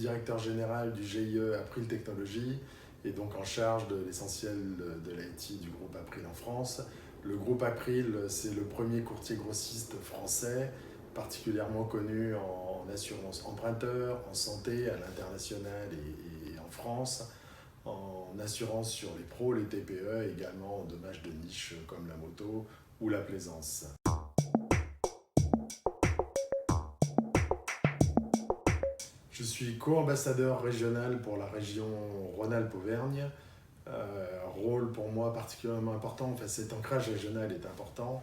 directeur général du GIE April Technologies et donc en charge de l'essentiel de l'IT du groupe April en France. Le groupe April, c'est le premier courtier grossiste français, particulièrement connu en assurance emprunteur, en santé à l'international et en France, en assurance sur les pros, les TPE, également en dommages de niche comme la moto ou la plaisance. Je suis co-ambassadeur régional pour la région Rhône-Alpes-Auvergne. Rôle pour moi particulièrement important, enfin cet ancrage régional est important.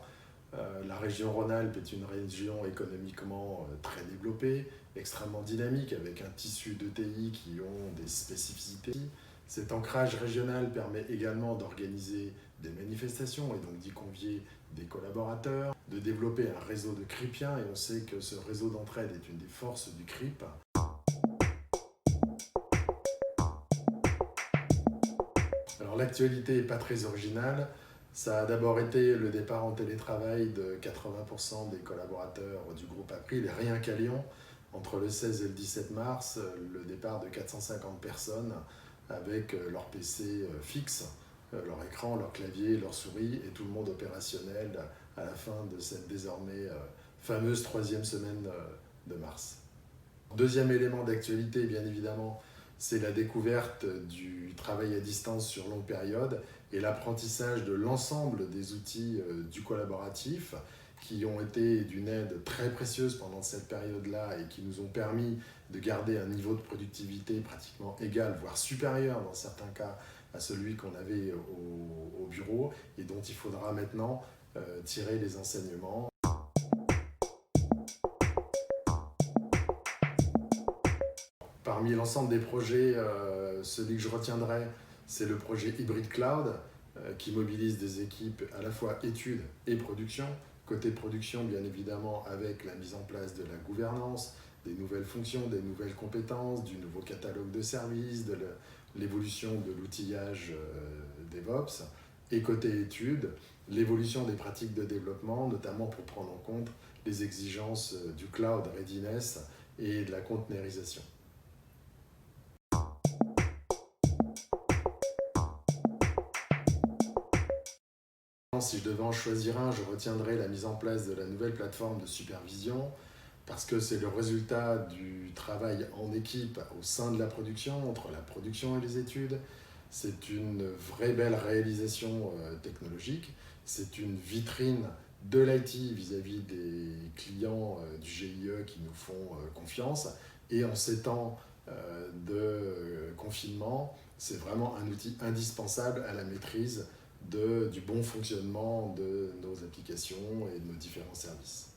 La région Rhône-Alpes est une région économiquement très développée, extrêmement dynamique, avec un tissu d'ETI qui ont des spécificités. Cet ancrage régional permet également d'organiser des manifestations et donc d'y convier des collaborateurs, de développer un réseau de CRIPiens, et on sait que ce réseau d'entraide est une des forces du CRIP. Alors l'actualité n'est pas très originale. Ça a d'abord été le départ en télétravail de 80% des collaborateurs du groupe April, et rien qu'à Lyon, entre le 16 et le 17 mars, le départ de 450 personnes avec leur PC fixe, leur écran, leur clavier, leur souris, et tout le monde opérationnel à la fin de cette désormais fameuse troisième semaine de mars. Deuxième élément d'actualité, bien évidemment, c'est la découverte du travail à distance sur longue période et l'apprentissage de l'ensemble des outils du collaboratif qui ont été d'une aide très précieuse pendant cette période-là et qui nous ont permis de garder un niveau de productivité pratiquement égal, voire supérieur dans certains cas à celui qu'on avait au bureau, et dont il faudra maintenant tirer les enseignements. Parmi l'ensemble des projets, celui que je retiendrai, c'est le projet Hybrid Cloud, qui mobilise des équipes à la fois études et production. Côté production, bien évidemment, avec la mise en place de la gouvernance, des nouvelles fonctions, des nouvelles compétences, du nouveau catalogue de services, de l'évolution de l'outillage DevOps. Et côté études, l'évolution des pratiques de développement, notamment pour prendre en compte les exigences du cloud readiness et de la containerisation. Si je devais en choisir un, je retiendrais la mise en place de la nouvelle plateforme de supervision, parce que c'est le résultat du travail en équipe au sein de la production, entre la production et les études. C'est une vraie belle réalisation technologique, c'est une vitrine de l'IT vis-à-vis des clients du GIE qui nous font confiance. Et en ces temps de confinement, c'est vraiment un outil indispensable à la maîtrise du bon fonctionnement de nos applications et de nos différents services.